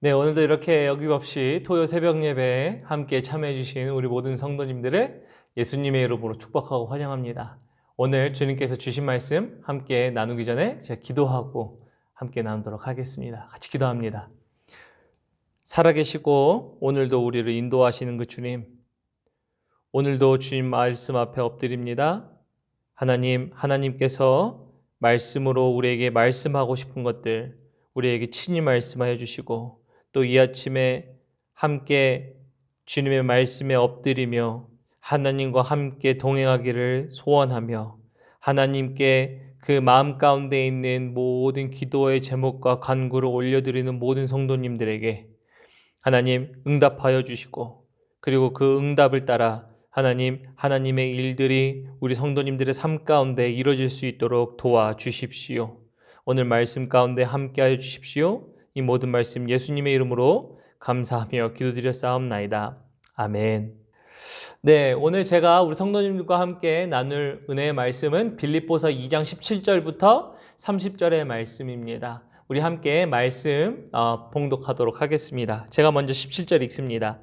네, 오늘도 이렇게 어김없이 토요 새벽 예배에 함께 참여해 주신 우리 모든 성도님들을 예수님의 이름으로 축복하고 환영합니다. 오늘 주님께서 주신 말씀 함께 나누기 전에 제가 기도하고 함께 나누도록 하겠습니다. 같이 기도합니다. 살아계시고 오늘도 우리를 인도하시는 그 주님, 오늘도 주님 말씀 앞에 엎드립니다. 하나님께서 말씀으로 우리에게 말씀하고 싶은 것들 우리에게 친히 말씀하여 주시고 또 이 아침에 함께 주님의 말씀에 엎드리며 하나님과 함께 동행하기를 소원하며 하나님께 그 마음 가운데 있는 모든 기도의 제목과 간구를 올려드리는 모든 성도님들에게 하나님 응답하여 주시고 그리고 그 응답을 따라 하나님의 일들이 우리 성도님들의 삶 가운데 이루어질 수 있도록 도와주십시오. 오늘 말씀 가운데 함께하여 주십시오. 이 모든 말씀 예수님의 이름으로 감사하며 기도드렸사옵나이다. 아멘. 네, 오늘 제가 우리 성도님들과 함께 나눌 은혜의 말씀은 빌립보서 2장 17절부터 30절의 말씀입니다. 우리 함께 말씀 봉독하도록 하겠습니다. 제가 먼저 17절 읽습니다.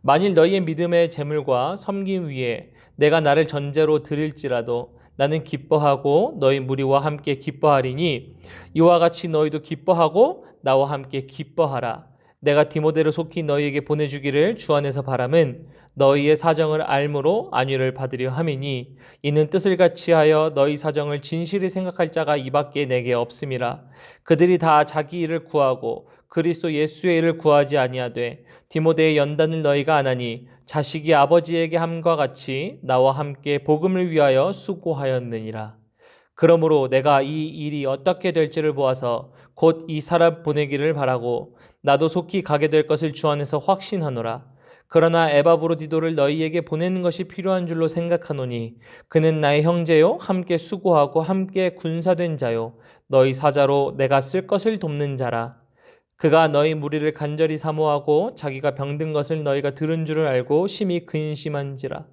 만일 너희의 믿음의 재물과 섬김 위에 내가 나를 전제로 드릴지라도 나는 기뻐하고 너희 무리와 함께 기뻐하리니 이와 같이 너희도 기뻐하고 나와 함께 기뻐하라. 내가 디모데를 속히 너희에게 보내주기를 주 안에서 바람은 너희의 사정을 알므로 안위를 받으려 함이니 이는 뜻을 같이 하여 너희 사정을 진실히 생각할 자가 이밖에 내게 없음이라. 그들이 다 자기 일을 구하고 그리스도 예수의 일을 구하지 아니하되 디모데의 연단을 너희가 안하니 자식이 아버지에게 함과 같이 나와 함께 복음을 위하여 수고하였느니라. 그러므로 내가 이 일이 어떻게 될지를 보아서 곧 이 사람 보내기를 바라고 나도 속히 가게 될 것을 주 안에서 확신하노라. 그러나 에바브로디도를 너희에게 보내는 것이 필요한 줄로 생각하노니 그는 나의 형제요 함께 수고하고 함께 군사된 자요 너희 사자로 내가 쓸 것을 돕는 자라. 그가 너희 무리를 간절히 사모하고 자기가 병든 것을 너희가 들은 줄을 알고 심히 근심한지라.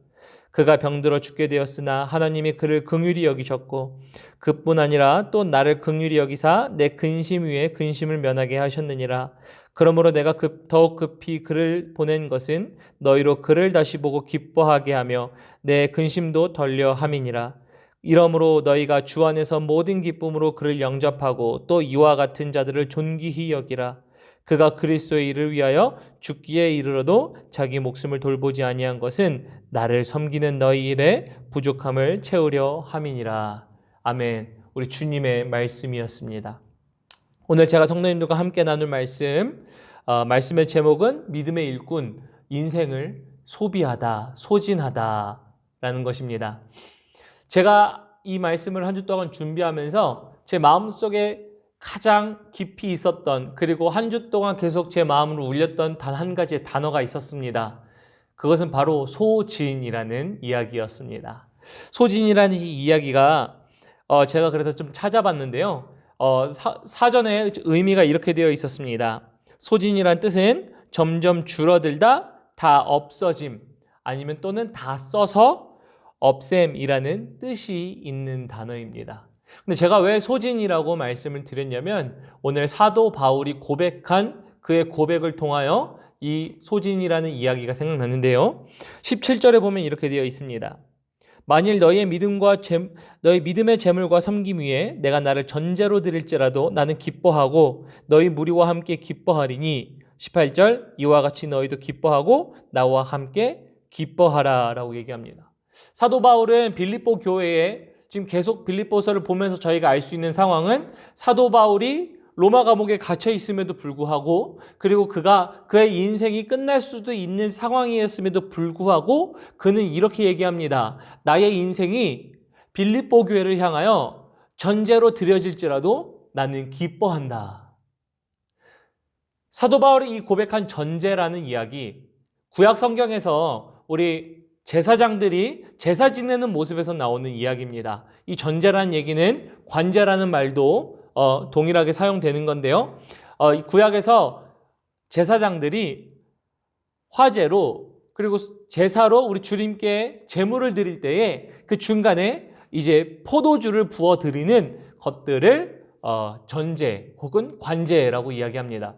그가 병들어 죽게 되었으나 하나님이 그를 긍휼히 여기셨고 그뿐 아니라 또 나를 긍휼히 여기사 내 근심 위에 근심을 면하게 하셨느니라. 그러므로 내가 더욱 급히 그를 보낸 것은 너희로 그를 다시 보고 기뻐하게 하며 내 근심도 덜려 함이니라. 이러므로 너희가 주 안에서 모든 기쁨으로 그를 영접하고 또 이와 같은 자들을 존귀히 여기라. 그가 그리스도의 일을 위하여 죽기에 이르러도 자기 목숨을 돌보지 아니한 것은 나를 섬기는 너희 일에 부족함을 채우려 함이니라. 아멘. 우리 주님의 말씀이었습니다. 오늘 제가 성도님들과 함께 나눌 말씀의 제목은 믿음의 일꾼, 인생을 소비하다, 소진하다라는 것입니다. 제가 이 말씀을 한 주 동안 준비하면서 제 마음속에 가장 깊이 있었던 그리고 한 주 동안 계속 제 마음을 울렸던 단 한 가지의 단어가 있었습니다. 그것은 바로 소진이라는 이야기였습니다. 소진이라는 이 이야기가 제가 그래서 좀 찾아봤는데요. 사전에 의미가 이렇게 되어 있었습니다. 소진이란 뜻은 점점 줄어들다, 다 없어짐, 아니면 또는 다 써서 없앰이라는 뜻이 있는 단어입니다. 근데 제가 왜 소진이라고 말씀을 드렸냐면 오늘 사도 바울이 고백한 그의 고백을 통하여 이 소진이라는 이야기가 생각났는데요. 17절에 보면 이렇게 되어 있습니다. 만일 너희 믿음의 재물과 섬김 위에 내가 나를 전제로 드릴지라도 나는 기뻐하고 너희 무리와 함께 기뻐하리니 18절 이와 같이 너희도 기뻐하고 나와 함께 기뻐하라 라고 얘기합니다. 사도 바울은 빌립보 교회에 지금 계속 빌립보서를 보면서 저희가 알 수 있는 상황은 사도 바울이 로마 감옥에 갇혀 있음에도 불구하고 그리고 그의 인생이 끝날 수도 있는 상황이었음에도 불구하고 그는 이렇게 얘기합니다. 나의 인생이 빌립보 교회를 향하여 전제로 드려질지라도 나는 기뻐한다. 사도 바울이 이 고백한 전제라는 이야기, 구약 성경에서 우리 제사장들이 제사 지내는 모습에서 나오는 이야기입니다. 이 전제라는 얘기는 관제라는 말도 동일하게 사용되는 건데요. 이 구약에서 제사장들이 화제로 그리고 제사로 우리 주님께 제물을 드릴 때에 그 중간에 이제 포도주를 부어 드리는 것들을 전제 혹은 관제라고 이야기합니다.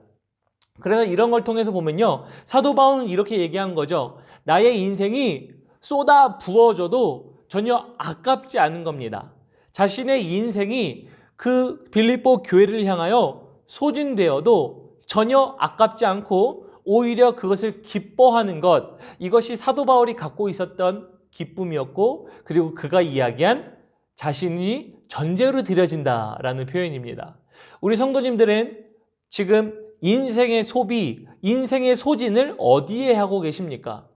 그래서 이런 걸 통해서 보면요, 사도 바울은 이렇게 얘기한 거죠. 나의 인생이 쏟아 부어져도 전혀 아깝지 않은 겁니다. 자신의 인생이 그 빌립보 교회를 향하여 소진되어도 전혀 아깝지 않고 오히려 그것을 기뻐하는 것, 이것이 사도 바울이 갖고 있었던 기쁨이었고, 그리고 그가 이야기한 자신이 전제로 드려진다라는 표현입니다. 우리 성도님들은 지금 인생의 소비, 인생의 소진을 어디에 하고 계십니까?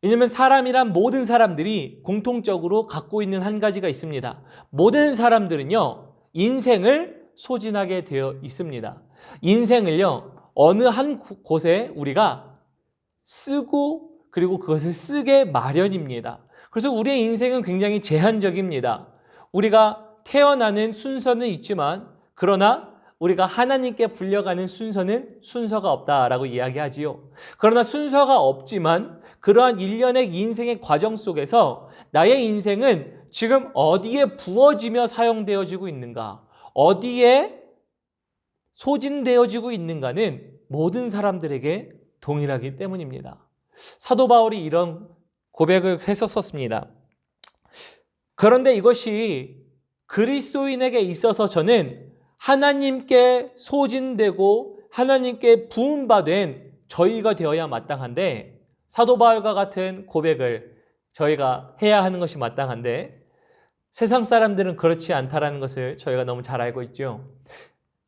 왜냐하면 사람이란 모든 사람들이 공통적으로 갖고 있는 한 가지가 있습니다. 모든 사람들은요, 인생을 소진하게 되어 있습니다. 인생을요, 어느 한 곳에 우리가 쓰고 그리고 그것을 쓰게 마련입니다. 그래서 우리의 인생은 굉장히 제한적입니다. 우리가 태어나는 순서는 있지만, 그러나 우리가 하나님께 불려가는 순서가 없다라고 이야기하지요. 그러나 순서가 없지만 그러한 일련의 인생의 과정 속에서 나의 인생은 지금 어디에 부어지며 사용되어지고 있는가, 어디에 소진되어지고 있는가는 모든 사람들에게 동일하기 때문입니다. 사도 바울이 이런 고백을 했었습니다. 그런데 이것이 그리스도인에게 있어서 저는 하나님께 소진되고 하나님께 부음받은 저희가 되어야 마땅한데, 사도 바울과 같은 고백을 저희가 해야 하는 것이 마땅한데, 세상 사람들은 그렇지 않다라는 것을 저희가 너무 잘 알고 있죠.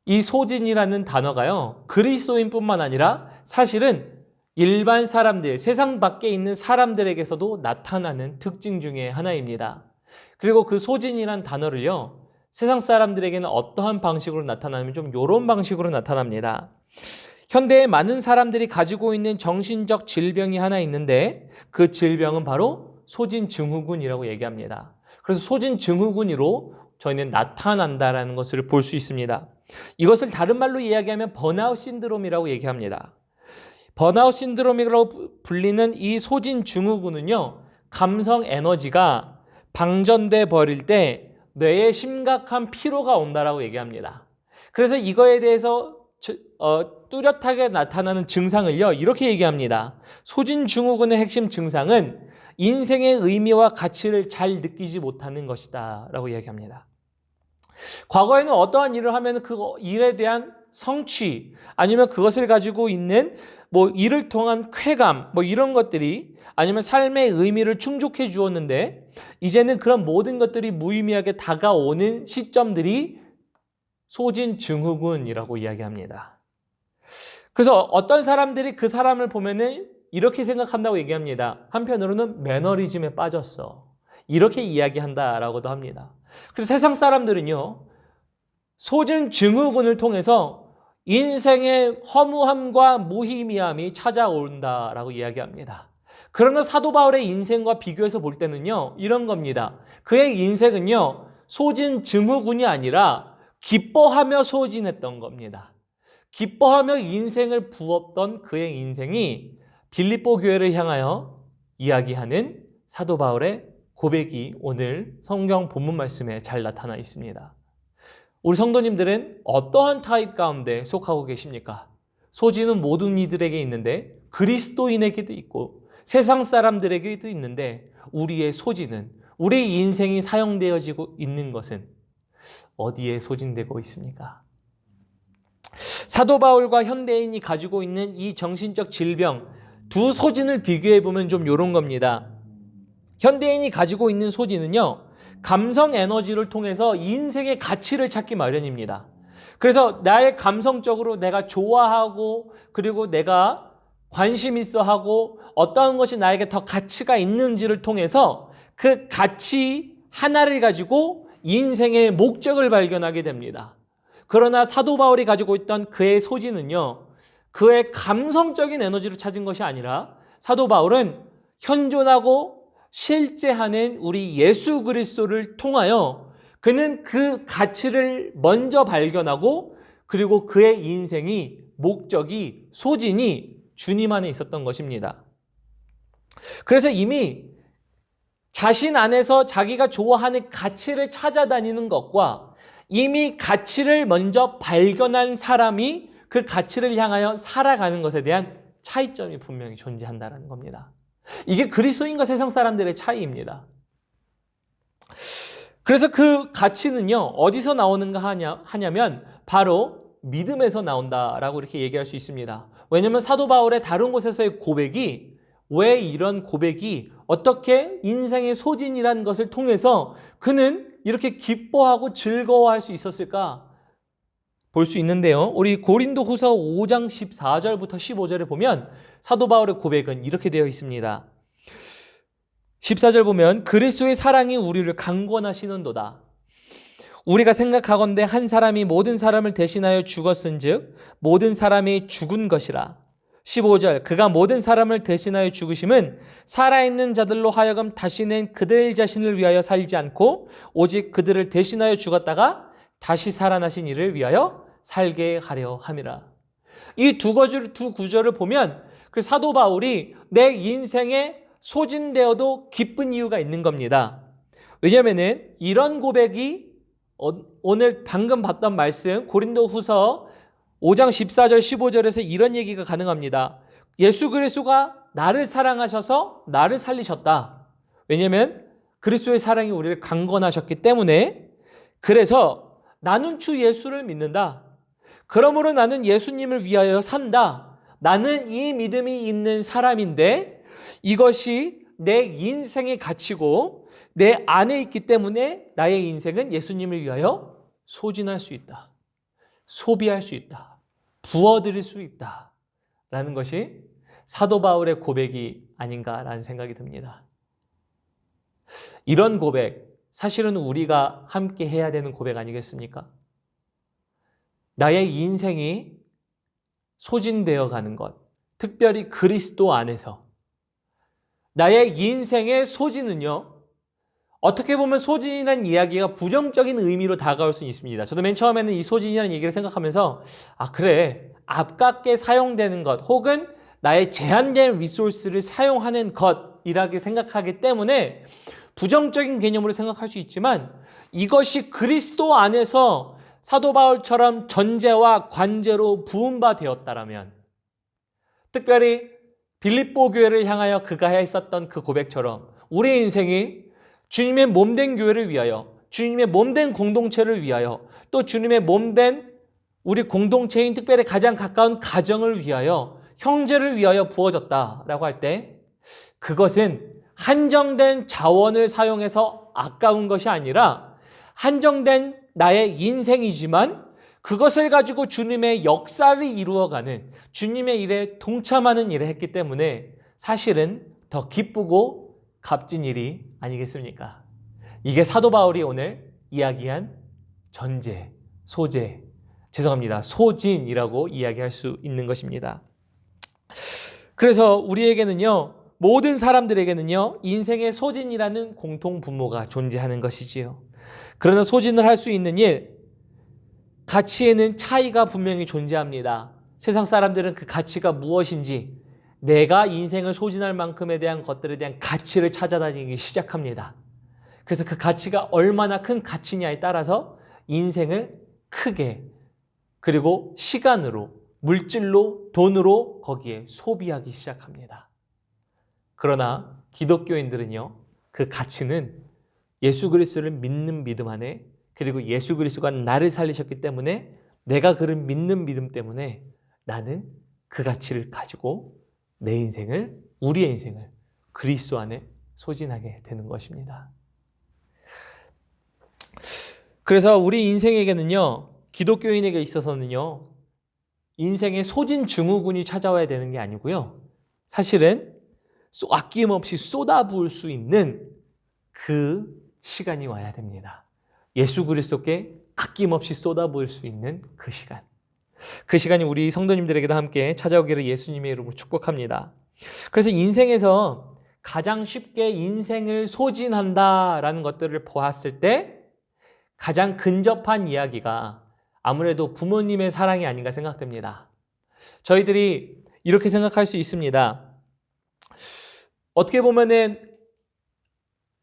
이 소진이라는 단어가요, 그리스도인뿐만 아니라 사실은 일반 사람들, 세상 밖에 있는 사람들에게서도 나타나는 특징 중에 하나입니다. 그리고 그 소진이란 단어를요, 세상 사람들에게는 어떠한 방식으로 나타나면 좀 이런 방식으로 나타납니다. 현대의 많은 사람들이 가지고 있는 정신적 질병이 하나 있는데, 그 질병은 바로 소진증후군이라고 얘기합니다. 그래서 소진증후군으로 저희는 나타난다라는 것을 볼 수 있습니다. 이것을 다른 말로 이야기하면 번아웃 신드롬이라고 얘기합니다. 번아웃 신드롬이라고 불리는 이 소진증후군은요, 감성 에너지가 방전돼 버릴 때 뇌에 심각한 피로가 온다라고 얘기합니다. 그래서 이거에 대해서 뚜렷하게 나타나는 증상을요, 이렇게 얘기합니다. 소진증후군의 핵심 증상은 인생의 의미와 가치를 잘 느끼지 못하는 것이다 라고 이야기합니다. 과거에는 어떠한 일을 하면 그 일에 대한 성취, 아니면 그것을 가지고 있는 일을 통한 쾌감, 이런 것들이, 아니면 삶의 의미를 충족해 주었는데, 이제는 그런 모든 것들이 무의미하게 다가오는 시점들이 소진증후군이라고 이야기합니다. 그래서 어떤 사람들이 그 사람을 보면은 이렇게 생각한다고 얘기합니다. 한편으로는 매너리즘에 빠졌어, 이렇게 이야기한다라고도 합니다. 그래서 세상 사람들은요, 소진증후군을 통해서 인생의 허무함과 무의미함이 찾아온다라고 이야기합니다. 그러나 사도 바울의 인생과 비교해서 볼 때는요, 이런 겁니다. 그의 인생은요, 소진증후군이 아니라 기뻐하며 소진했던 겁니다. 기뻐하며 인생을 부었던 그의 인생이 빌립보 교회를 향하여 이야기하는 사도 바울의 고백이 오늘 성경 본문 말씀에 잘 나타나 있습니다. 우리 성도님들은 어떠한 타입 가운데 속하고 계십니까? 소진은 모든 이들에게 있는데, 그리스도인에게도 있고 세상 사람들에게도 있는데, 우리의 소진은, 우리 인생이 사용되어지고 있는 것은 어디에 소진되고 있습니까? 사도 바울과 현대인이 가지고 있는 이 정신적 질병, 두 소진을 비교해보면 좀 이런 겁니다. 현대인이 가지고 있는 소진은요, 감성 에너지를 통해서 인생의 가치를 찾기 마련입니다. 그래서 나의 감성적으로 내가 좋아하고, 그리고 내가 관심 있어 하고, 어떠한 것이 나에게 더 가치가 있는지를 통해서 그 가치 하나를 가지고 인생의 목적을 발견하게 됩니다. 그러나 사도 바울이 가지고 있던 그의 소진은요, 그의 감성적인 에너지를 찾은 것이 아니라, 사도 바울은 현존하고 실제하는 우리 예수 그리스도를 통하여 그는 그 가치를 먼저 발견하고, 그리고 그의 인생이, 목적이, 소진이 주님 안에 있었던 것입니다. 그래서 이미 자신 안에서 자기가 좋아하는 가치를 찾아다니는 것과 이미 가치를 먼저 발견한 사람이 그 가치를 향하여 살아가는 것에 대한 차이점이 분명히 존재한다는 겁니다. 이게 그리스도인과 세상 사람들의 차이입니다. 그래서 그 가치는요, 어디서 나오는가 하냐면 바로 믿음에서 나온다라고 이렇게 얘기할 수 있습니다. 왜냐하면 사도 바울의 다른 곳에서의 고백이, 왜 이런 고백이 어떻게 인생의 소진이라는 것을 통해서 그는 이렇게 기뻐하고 즐거워할 수 있었을까 볼 수 있는데요. 우리 고린도후서 5장 14절부터 15절에 보면 사도 바울의 고백은 이렇게 되어 있습니다. 14절 보면 그리스도의 사랑이 우리를 강권하시는도다. 우리가 생각하건대 한 사람이 모든 사람을 대신하여 죽었은즉 모든 사람이 죽은 것이라. 15절 그가 모든 사람을 대신하여 죽으심은 살아있는 자들로 하여금 다시는 그들 자신을 위하여 살지 않고 오직 그들을 대신하여 죽었다가 다시 살아나신 이를 위하여 살게 하려 함이라. 이 두 구절을 보면 그 사도 바울이 내 인생에 소진되어도 기쁜 이유가 있는 겁니다. 왜냐하면 이런 고백이 오늘 방금 봤던 말씀 고린도후서 5장 14절 15절에서 이런 얘기가 가능합니다. 예수 그리스도가 나를 사랑하셔서 나를 살리셨다. 왜냐하면 그리스도의 사랑이 우리를 강권하셨기 때문에. 그래서 나는 주 예수를 믿는다. 그러므로 나는 예수님을 위하여 산다. 나는 이 믿음이 있는 사람인데 이것이 내 인생의 가치고 내 안에 있기 때문에 나의 인생은 예수님을 위하여 소진할 수 있다. 소비할 수 있다. 부어드릴 수 있다. 라는 것이 사도 바울의 고백이 아닌가라는 생각이 듭니다. 이런 고백, 사실은 우리가 함께 해야 되는 고백 아니겠습니까? 나의 인생이 소진되어 가는 것, 특별히 그리스도 안에서 나의 인생의 소진은요, 어떻게 보면 소진이라는 이야기가 부정적인 의미로 다가올 수 있습니다. 저도 맨 처음에는 이 소진이라는 얘기를 생각하면서 그래, 아깝게 사용되는 것 혹은 나의 제한된 리소스를 사용하는 것이라고 생각하기 때문에 부정적인 개념으로 생각할 수 있지만 이것이 그리스도 안에서 사도 바울처럼 전제와 관제로 부은 바 되었다라면, 특별히 빌립보 교회를 향하여 그가 했었던 그 고백처럼 우리 인생이 주님의 몸된 교회를 위하여, 주님의 몸된 공동체를 위하여, 또 주님의 몸된 우리 공동체인 특별히 가장 가까운 가정을 위하여, 형제를 위하여 부어졌다라고 할 때 그것은 한정된 자원을 사용해서 아까운 것이 아니라 한정된 나의 인생이지만 그것을 가지고 주님의 역사를 이루어가는, 주님의 일에 동참하는 일을 했기 때문에 사실은 더 기쁘고 값진 일이 아니겠습니까? 이게 사도 바울이 오늘 이야기한 전제, 소재, 소진이라고 이야기할 수 있는 것입니다. 그래서 우리에게는요, 모든 사람들에게는요, 인생의 소진이라는 공통 분모가 존재하는 것이지요. 그러나 소진을 할 수 있는 일, 가치에는 차이가 분명히 존재합니다. 세상 사람들은 그 가치가 무엇인지, 내가 인생을 소진할 만큼에 대한 것들에 대한 가치를 찾아다니기 시작합니다. 그래서 그 가치가 얼마나 큰 가치냐에 따라서 인생을 크게, 그리고 시간으로, 물질로, 돈으로 거기에 소비하기 시작합니다. 그러나 기독교인들은요, 그 가치는 예수 그리스도를 믿는 믿음 안에, 그리고 예수 그리스도가 나를 살리셨기 때문에 내가 그를 믿는 믿음 때문에 나는 그 가치를 가지고 내 인생을, 우리의 인생을 그리스도 안에 소진하게 되는 것입니다. 그래서 우리 인생에게는요, 기독교인에게 있어서는요, 인생의 소진 증후군이 찾아와야 되는 게 아니고요, 사실은 아낌없이 쏟아부을 수 있는 그 시간이 와야 됩니다. 예수 그리스도께 아낌없이 쏟아부을 수 있는 그 시간. 그 시간이 우리 성도님들에게도 함께 찾아오기를 예수님의 이름으로 축복합니다. 그래서 인생에서 가장 쉽게 인생을 소진한다라는 것들을 보았을 때 가장 근접한 이야기가 아무래도 부모님의 사랑이 아닌가 생각됩니다. 저희들이 이렇게 생각할 수 있습니다. 어떻게 보면은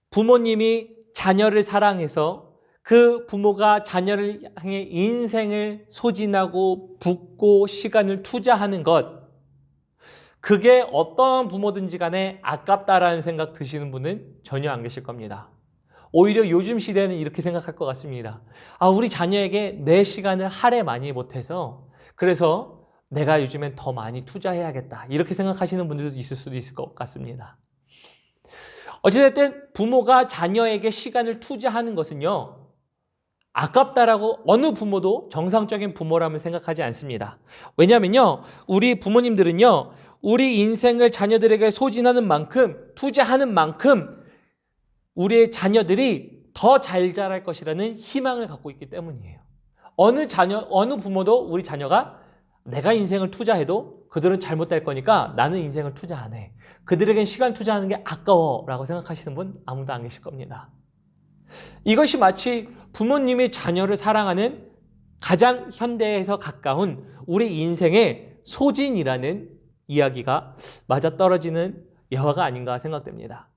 부모님이 자녀를 사랑해서 그 부모가 자녀를 향해 인생을 소진하고 붓고 시간을 투자하는 것, 그게 어떤 부모든지 간에 아깝다라는 생각 드시는 분은 전혀 안 계실 겁니다. 오히려 요즘 시대는 이렇게 생각할 것 같습니다. 우리 자녀에게 내 시간을 할애 많이 못해서 그래서 내가 요즘엔 더 많이 투자해야겠다. 이렇게 생각하시는 분들도 있을 수도 있을 것 같습니다. 어찌됐든 부모가 자녀에게 시간을 투자하는 것은요, 아깝다라고 어느 부모도 정상적인 부모라면 생각하지 않습니다. 왜냐하면요, 우리 부모님들은요, 우리 인생을 자녀들에게 소진하는 만큼, 투자하는 만큼 우리의 자녀들이 더 잘 자랄 것이라는 희망을 갖고 있기 때문이에요. 어느 부모도 우리 자녀가 내가 인생을 투자해도 그들은 잘못될 거니까 나는 인생을 투자 안 해. 그들에겐 시간 투자하는 게 아까워라고 생각하시는 분 아무도 안 계실 겁니다. 이것이 마치 부모님이 자녀를 사랑하는 가장 현대에서 가까운 우리 인생의 소진이라는 이야기가 맞아떨어지는 예화가 아닌가 생각됩니다.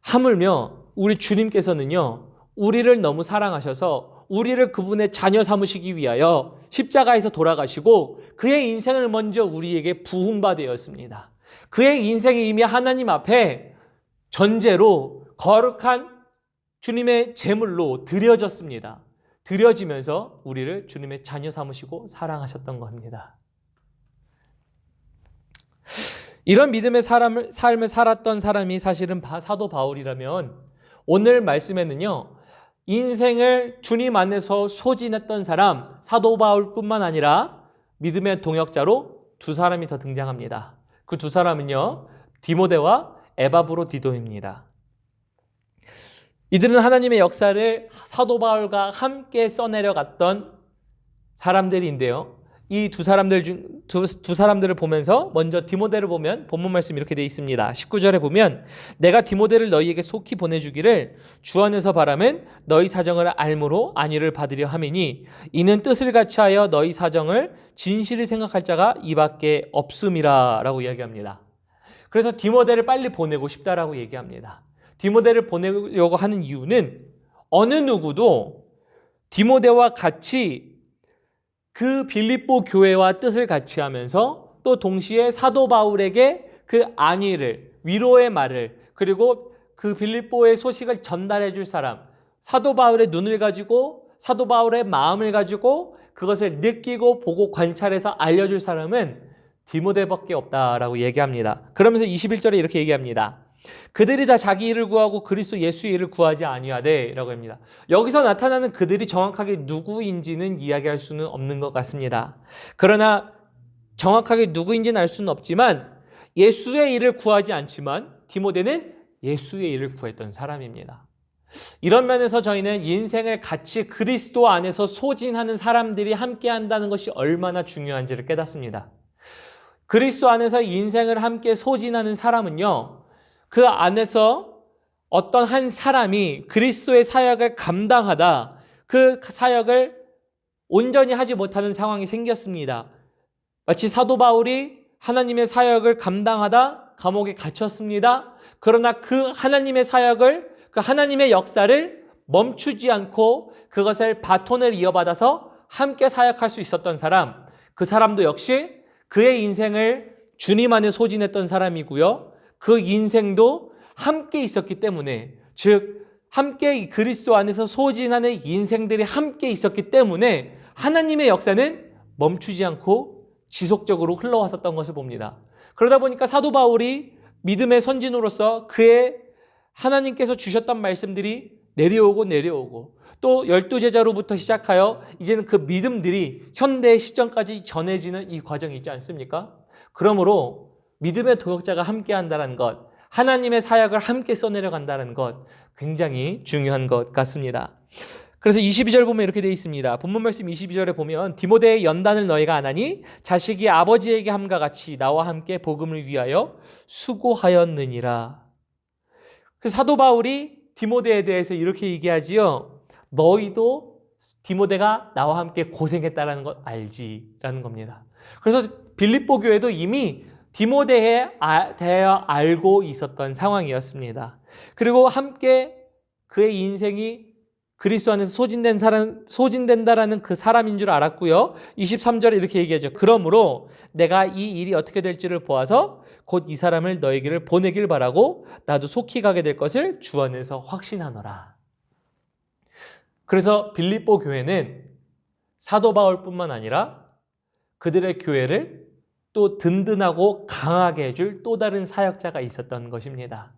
하물며 우리 주님께서는요, 우리를 너무 사랑하셔서 우리를 그분의 자녀 삼으시기 위하여 십자가에서 돌아가시고 그의 인생을 먼저 우리에게 부흥받으셨습니다. 그의 인생이 이미 하나님 앞에 전제로 거룩한 주님의 제물로 드려졌습니다. 드려지면서 우리를 주님의 자녀 삼으시고 사랑하셨던 겁니다. 이런 믿음의 삶을 살았던 사람이 사실은 사도 바울이라면 오늘 말씀에는요, 인생을 주님 안에서 소진했던 사람 사도 바울뿐만 아니라 믿음의 동역자로 두 사람이 더 등장합니다. 그 두 사람은요, 디모데와 에바브로디도입니다. 이들은 하나님의 역사를 사도 바울과 함께 써내려갔던 사람들인데요. 이 두 사람들을 보면서 먼저 디모데를 보면 본문 말씀 이렇게 되어 있습니다. 19절에 보면 내가 디모데를 너희에게 속히 보내주기를 주 안에서 바라면 너희 사정을 알므로 안위를 받으려 함이니 이는 뜻을 같이하여 너희 사정을 진실히 생각할 자가 이밖에 없음이라 라고 이야기합니다. 그래서 디모데를 빨리 보내고 싶다라고 얘기합니다. 디모데를 보내려고 하는 이유는 어느 누구도 디모데와 같이 그 빌립보 교회와 뜻을 같이 하면서 또 동시에 사도 바울에게 그 안위를, 위로의 말을, 그리고 그 빌립보의 소식을 전달해 줄 사람, 사도 바울의 눈을 가지고 사도 바울의 마음을 가지고 그것을 느끼고 보고 관찰해서 알려줄 사람은 디모데밖에 없다라고 얘기합니다. 그러면서 21절에 이렇게 얘기합니다. 그들이 다 자기 일을 구하고 그리스도 예수의 일을 구하지 아니하되 라고 합니다. 여기서 나타나는 그들이 정확하게 누구인지는 이야기할 수는 없는 것 같습니다. 그러나 정확하게 누구인지는 알 수는 없지만 예수의 일을 구하지 않지만 디모데는 예수의 일을 구했던 사람입니다. 이런 면에서 저희는 인생을 같이 그리스도 안에서 소진하는 사람들이 함께 한다는 것이 얼마나 중요한지를 깨닫습니다. 그리스도 안에서 인생을 함께 소진하는 사람은요, 그 안에서 어떤 한 사람이 그리스도의 사역을 감당하다 그 사역을 온전히 하지 못하는 상황이 생겼습니다. 마치 사도 바울이 하나님의 사역을 감당하다 감옥에 갇혔습니다. 그러나 그 하나님의 사역을, 그 하나님의 역사를 멈추지 않고 그것을 바톤을 이어받아서 함께 사역할 수 있었던 사람, 그 사람도 역시 그의 인생을 주님 안에 소진했던 사람이고요. 그 인생도 함께 있었기 때문에, 즉 함께 그리스도 안에서 소진하는 인생들이 함께 있었기 때문에 하나님의 역사는 멈추지 않고 지속적으로 흘러왔었던 것을 봅니다. 그러다 보니까 사도 바울이 믿음의 선진으로서 그의 하나님께서 주셨던 말씀들이 내려오고 또 12제자로부터 시작하여 이제는 그 믿음들이 현대의 시점까지 전해지는 이 과정이 있지 않습니까? 그러므로 믿음의 동역자가 함께 한다는 것, 하나님의 사역을 함께 써내려간다는 것, 굉장히 중요한 것 같습니다. 그래서 22절 보면 이렇게 되어 있습니다. 본문 말씀 22절에 보면 디모데의 연단을 너희가 안 하니 자식이 아버지에게 함과 같이 나와 함께 복음을 위하여 수고하였느니라. 그래서 사도 바울이 디모데에 대해서 이렇게 얘기하지요. 너희도 디모데가 나와 함께 고생했다라는 것 알지라는 겁니다. 그래서 빌립보 교회도 이미 디모데에 대하여 알고 있었던 상황이었습니다. 그리고 함께 그의 인생이 그리스도 안에서 소진된다라는 그 사람인 줄 알았고요. 23절에 이렇게 얘기하죠. 그러므로 내가 이 일이 어떻게 될지를 보아서 곧 이 사람을 너에게를 보내길 바라고 나도 속히 가게 될 것을 주 안에서 확신하노라. 그래서 빌립보 교회는 사도 바울뿐만 아니라 그들의 교회를 또 든든하고 강하게 해줄 또 다른 사역자가 있었던 것입니다.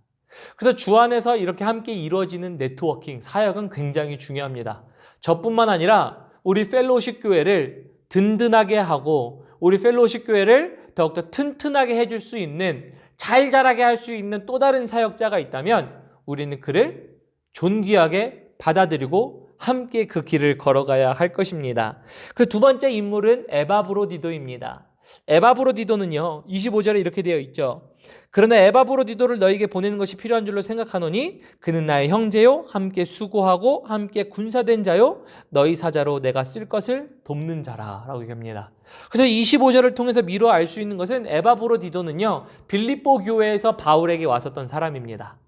그래서 주 안에서 이렇게 함께 이루어지는 네트워킹, 사역은 굉장히 중요합니다. 저뿐만 아니라 우리 펠로우십 교회를 든든하게 하고 우리 펠로우십 교회를 더욱더 튼튼하게 해줄 수 있는, 잘 자라게 할 수 있는 또 다른 사역자가 있다면 우리는 그를 존귀하게 받아들이고 함께 그 길을 걸어가야 할 것입니다. 그 두 번째 인물은 에바브로디도입니다. 에바브로디도는요, 25절에 이렇게 되어 있죠. 그러나 에바브로디도를 너에게 보내는 것이 필요한 줄로 생각하노니 그는 나의 형제요 함께 수고하고 함께 군사된 자요 너희 사자로 내가 쓸 것을 돕는 자라 라고 얘기합니다. 그래서 25절을 통해서 미루어 알 수 있는 것은 에바브로디도는요 빌립보 교회에서 바울에게 왔었던 사람입니다.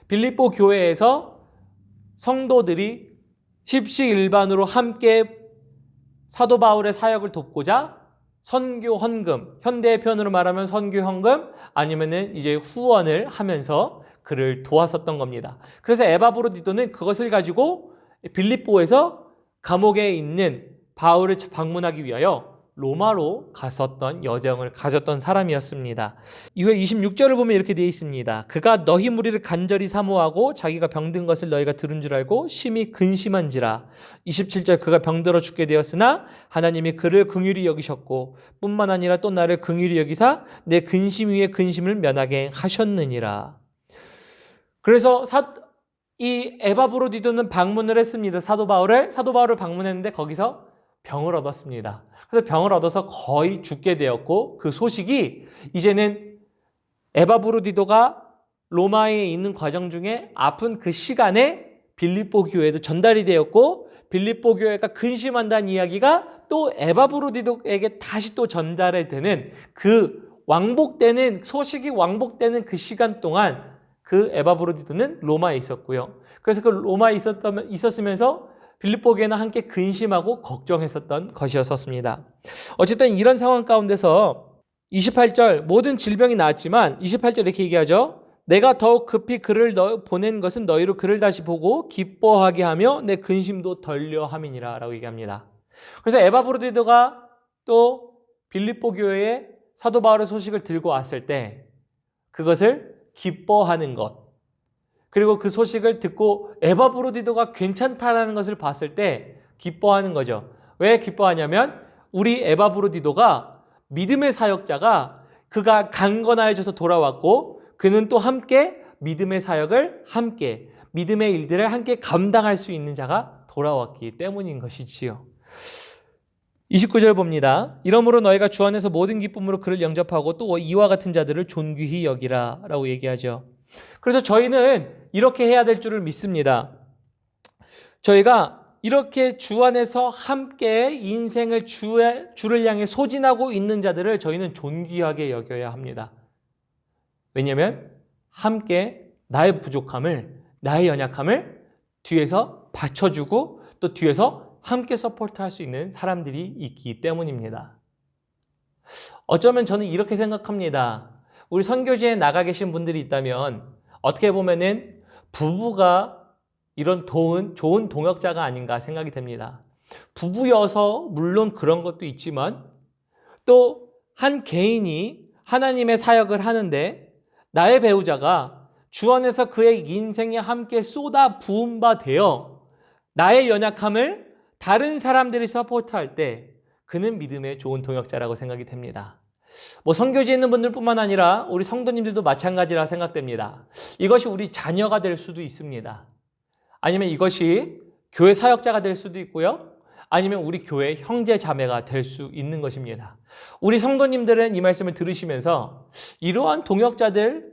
빌립보 교회에서 성도들이 십시일반으로 함께 사도 바울의 사역을 돕고자 선교 헌금, 현대의 표현으로 말하면 선교 헌금 아니면은 이제 후원을 하면서 그를 도왔었던 겁니다. 그래서 에바브로디도는 그것을 가지고 빌립보에서 감옥에 있는 바울을 방문하기 위하여 로마로 갔었던 여정을 가졌던 사람이었습니다. 이후에 26절을 보면 이렇게 되어 있습니다. 그가 너희 무리를 간절히 사모하고 자기가 병든 것을 너희가 들은 줄 알고 심히 근심한지라. 27절 그가 병들어 죽게 되었으나 하나님이 그를 긍휼히 여기셨고 뿐만 아니라 또 나를 긍휼히 여기사 내 근심 위에 근심을 면하게 하셨느니라. 그래서 이 에바브로디도는 방문을 했습니다. 사도 바울을 방문했는데 거기서 병을 얻었습니다. 그래서 병을 얻어서 거의 죽게 되었고 그 소식이 이제는 에바브로디도가 로마에 있는 과정 중에 아픈 그 시간에 빌립보 교회에도 전달이 되었고 빌립보 교회가 근심한다는 이야기가 또 에바브로디도에게 다시 또 전달이 되는 그 소식이 왕복되는 그 시간 동안 그 에바브로디도는 로마에 있었고요. 그래서 그 로마에 있었으면서 빌립보 교회는 함께 근심하고 걱정했었던 것이었습니다. 어쨌든 이런 상황 가운데서 28절 모든 질병이 나았지만 28절 이렇게 얘기하죠. 내가 더욱 급히 그를 보낸 것은 너희로 그를 다시 보고 기뻐하게 하며 내 근심도 덜려 함이니라 라고 얘기합니다. 그래서 에바브로디도가 또 빌립보 교회에 사도 바울의 소식을 들고 왔을 때 그것을 기뻐하는 것, 그리고 그 소식을 듣고 에바브로디도가 괜찮다라는 것을 봤을 때 기뻐하는 거죠. 왜 기뻐하냐면 우리 에바브로디도가 믿음의 사역자가 그가 강건하여져서 돌아왔고 그는 또 함께 믿음의 사역을 함께 믿음의 일들을 함께 감당할 수 있는 자가 돌아왔기 때문인 것이지요. 29절 봅니다. 이러므로 너희가 주 안에서 모든 기쁨으로 그를 영접하고 또 이와 같은 자들을 존귀히 여기라 라고 얘기하죠. 그래서 저희는 이렇게 해야 될 줄을 믿습니다. 저희가 이렇게 주 안에서 함께 인생을 주를 향해 소진하고 있는 자들을 저희는 존귀하게 여겨야 합니다. 왜냐하면 함께 나의 부족함을, 나의 연약함을 뒤에서 받쳐주고 또 뒤에서 함께 서포트할 수 있는 사람들이 있기 때문입니다. 어쩌면 저는 이렇게 생각합니다. 우리 선교지에 나가 계신 분들이 있다면 어떻게 보면은 부부가 이런 좋은 동역자가 아닌가 생각이 됩니다. 부부여서 물론 그런 것도 있지만 또 한 개인이 하나님의 사역을 하는데 나의 배우자가 주 안에서 그의 인생에 함께 쏟아 부은 바 되어 나의 연약함을 다른 사람들이 서포트할 때 그는 믿음의 좋은 동역자라고 생각이 됩니다. 선교지에 있는 분들뿐만 아니라 우리 성도님들도 마찬가지라 생각됩니다. 이것이 우리 자녀가 될 수도 있습니다. 아니면 이것이 교회 사역자가 될 수도 있고요. 아니면 우리 교회 형제 자매가 될 수 있는 것입니다. 우리 성도님들은 이 말씀을 들으시면서 이러한 동역자들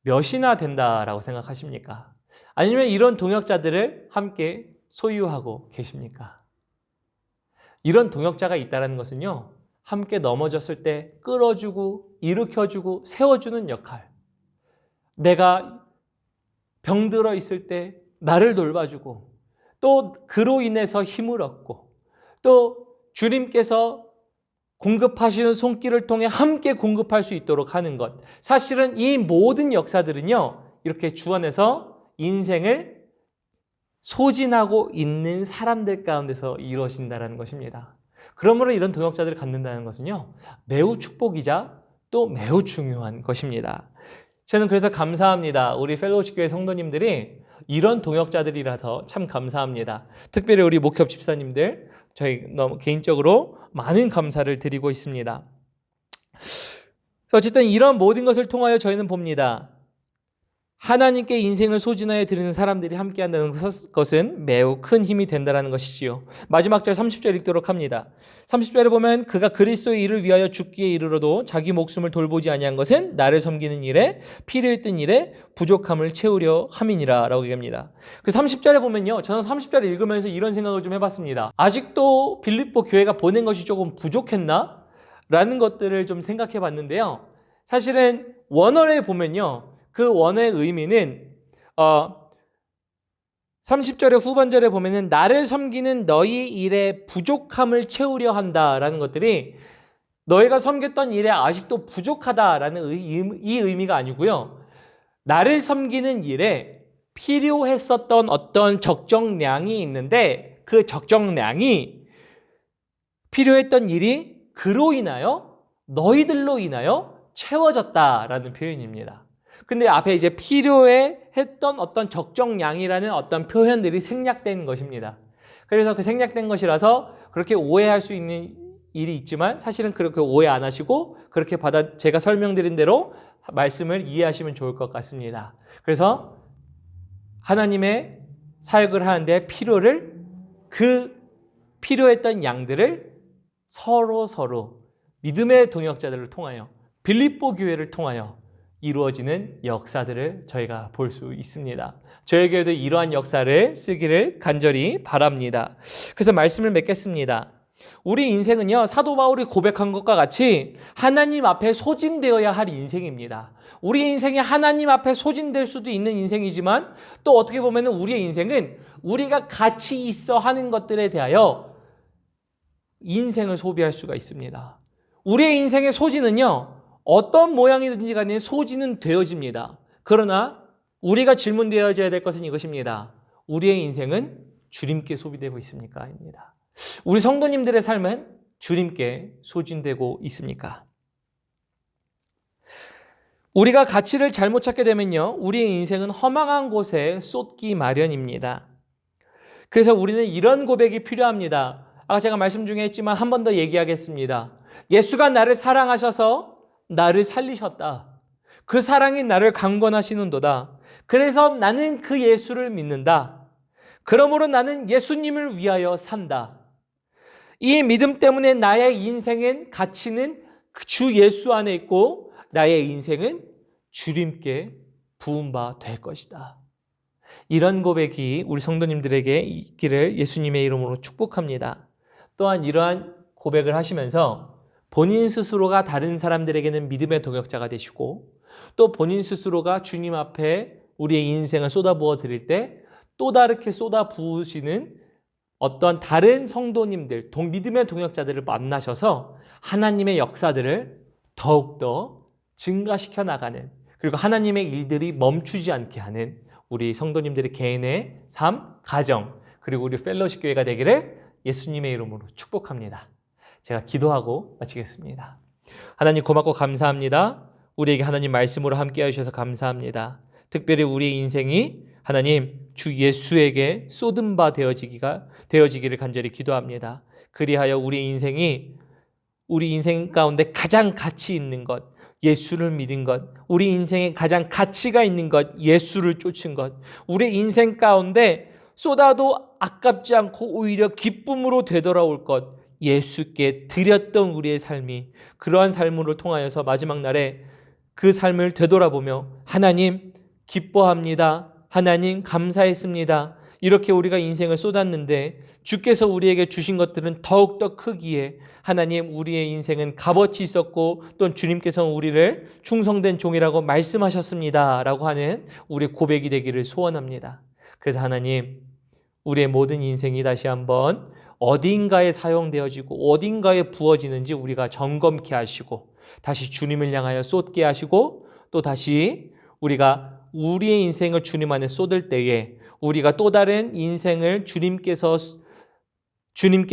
몇이나 된다라고 생각하십니까? 아니면 이런 동역자들을 함께 소유하고 계십니까? 이런 동역자가 있다는 것은요. 함께 넘어졌을 때 끌어주고 일으켜주고 세워주는 역할, 내가 병들어 있을 때 나를 돌봐주고 또 그로 인해서 힘을 얻고 또 주님께서 공급하시는 손길을 통해 함께 공급할 수 있도록 하는 것. 사실은 이 모든 역사들은요, 이렇게 주 안에서 인생을 소진하고 있는 사람들 가운데서 이루어진다는 것입니다. 그러므로 이런 동역자들을 갖는다는 것은요, 매우 축복이자 또 매우 중요한 것입니다. 저는 그래서 감사합니다. 우리 펠로우십 교회 성도님들이 이런 동역자들이라서 참 감사합니다. 특별히 우리 목협 집사님들, 저희 너무 개인적으로 많은 감사를 드리고 있습니다. 어쨌든 이런 모든 것을 통하여 저희는 봅니다. 하나님께 인생을 소진하여 드리는 사람들이 함께한다는 것은 매우 큰 힘이 된다는 것이지요. 마지막 절 30절 읽도록 합니다. 30절에 보면 그가 그리스도의 일을 위하여 죽기에 이르러도 자기 목숨을 돌보지 아니한 것은 나를 섬기는 일에 필요했던 일에 부족함을 채우려 함이니라 라고 얘기합니다. 그 30절에 보면요, 저는 30절을 읽으면서 이런 생각을 좀 해봤습니다. 아직도 빌립보 교회가 보낸 것이 조금 부족했나? 라는 것들을 좀 생각해 봤는데요. 사실은 원어에 보면요, 그 원어의 의미는 30절의 후반절에 보면은 나를 섬기는 너희 일의 부족함을 채우려 한다라는 것들이 너희가 섬겼던 일에 아직도 부족하다라는 이 의미가 아니고요. 나를 섬기는 일에 필요했었던 어떤 적정량이 있는데 그 적정량이 필요했던 일이 그로 인하여 너희들로 인하여 채워졌다라는 표현입니다. 근데 앞에 이제 필요했던 어떤 적정량이라는 어떤 표현들이 생략된 것입니다. 그래서 그 생략된 것이라서 그렇게 오해할 수 있는 일이 있지만 사실은 그렇게 오해 안 하시고 그렇게 제가 설명드린 대로 말씀을 이해하시면 좋을 것 같습니다. 그래서 하나님의 사역을 하는데 그 필요했던 양들을 서로 믿음의 동역자들을 통하여 빌립보 교회를 통하여 이루어지는 역사들을 저희가 볼 수 있습니다. 저에게도 이러한 역사를 쓰기를 간절히 바랍니다. 그래서 말씀을 맺겠습니다. 우리 인생은요, 사도 바울이 고백한 것과 같이 하나님 앞에 소진되어야 할 인생입니다. 우리 인생이 하나님 앞에 소진될 수도 있는 인생이지만 또 어떻게 보면 우리의 인생은 우리가 같이 있어 하는 것들에 대하여 인생을 소비할 수가 있습니다. 우리의 인생의 소진은요, 어떤 모양이든지 간에 소진은 되어집니다. 그러나 우리가 질문되어져야 될 것은 이것입니다. 우리의 인생은 주님께 소비되고 있습니까? 입니다. 우리 성도님들의 삶은 주님께 소진되고 있습니까? 우리가 가치를 잘못 찾게 되면요, 우리의 인생은 허망한 곳에 쏟기 마련입니다. 그래서 우리는 이런 고백이 필요합니다. 아까 제가 말씀 중에 했지만 한 번 더 얘기하겠습니다. 예수가 나를 사랑하셔서 나를 살리셨다. 그 사랑이 나를 강권하시는도다. 그래서 나는 그 예수를 믿는다. 그러므로 나는 예수님을 위하여 산다. 이 믿음 때문에 나의 인생의 가치는 주 예수 안에 있고 나의 인생은 주님께 부은바 될 것이다. 이런 고백이 우리 성도님들에게 있기를 예수님의 이름으로 축복합니다. 또한 이러한 고백을 하시면서 본인 스스로가 다른 사람들에게는 믿음의 동역자가 되시고 또 본인 스스로가 주님 앞에 우리의 인생을 쏟아부어 드릴 때 또 다르게 쏟아부으시는 어떤 다른 성도님들, 믿음의 동역자들을 만나셔서 하나님의 역사들을 더욱더 증가시켜 나가는, 그리고 하나님의 일들이 멈추지 않게 하는 우리 성도님들의 개인의 삶, 가정, 그리고 우리 펠로우십 교회가 되기를 예수님의 이름으로 축복합니다. 제가 기도하고 마치겠습니다. 하나님 고맙고 감사합니다. 우리에게 하나님 말씀으로 함께 해주셔서 감사합니다. 특별히 우리의 인생이 하나님 주 예수에게 쏟은 바 되어지기를 간절히 기도합니다. 그리하여 우리의 인생이 우리 인생 가운데 가장 가치 있는 것, 예수를 믿은 것, 우리 인생에 가장 가치가 있는 것, 예수를 쫓은 것, 우리 인생 가운데 쏟아도 아깝지 않고 오히려 기쁨으로 되돌아올 것, 예수께 드렸던 우리의 삶이 그러한 삶으로 통하여서 마지막 날에 그 삶을 되돌아보며 하나님 기뻐합니다. 하나님 감사했습니다. 이렇게 우리가 인생을 쏟았는데 주께서 우리에게 주신 것들은 더욱더 크기에 하나님 우리의 인생은 값어치 있었고 또 주님께서 우리를 충성된 종이라고 말씀하셨습니다 라고 하는 우리 고백이 되기를 소원합니다. 그래서 하나님 우리의 모든 인생이 다시 한번 어딘가에 사용되어지고 어딘가에 부어지는지 우리가 점검케 하시고 다시 주님을 향하여 쏟게 하시고 또 다시 우리가 우리의 인생을 주님 안에 쏟을 때에 우리가 또 다른 인생을 주님께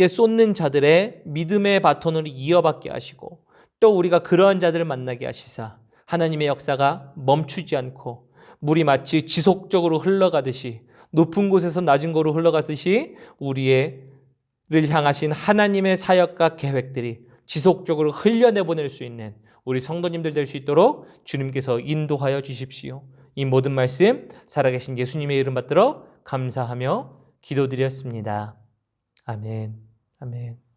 쏟는 자들의 믿음의 바톤으로 이어받게 하시고 또 우리가 그러한 자들을 만나게 하시사 하나님의 역사가 멈추지 않고 물이 마치 지속적으로 흘러가듯이 높은 곳에서 낮은 곳으로 흘러가듯이 우리를 향하신 하나님의 사역과 계획들이 지속적으로 흘려내보낼 수 있는 우리 성도님들 될 수 있도록 주님께서 인도하여 주십시오. 이 모든 말씀 살아계신 예수님의 이름 받들어 감사하며 기도드렸습니다. 아멘. 아멘.